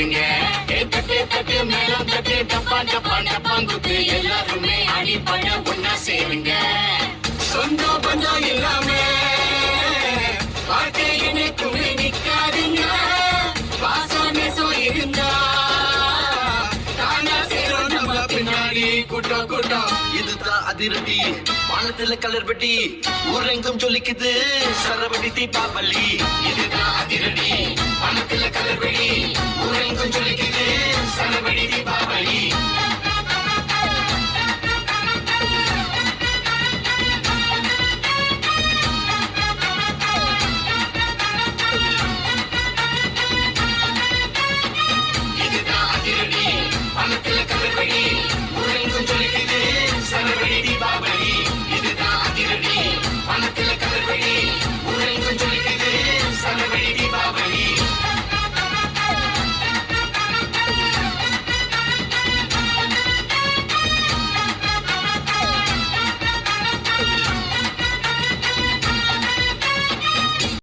சேருங்க. தட்டு தட்டு மேளம் தட்டு டப்பான் டப்பான் டப்பான் குத்து எல்லாருமே அடி பண்ண ஒன்னா சேருங்க. சொந்தம் பந்தம் இல்லாம வாழ்க்கை எனக்குமே நிக்காதுங்க. பாசம் நேசம் இருந்தா தானா சேரும் நம்ம பின்னாடி கூட்டம் கூட்டம். இதுதான் அதிரடி வானத்துல கலர் பெட்டி ஊரெங்கும் ஜொலிக்குது சரவடி தீபாவளி. இதுதான்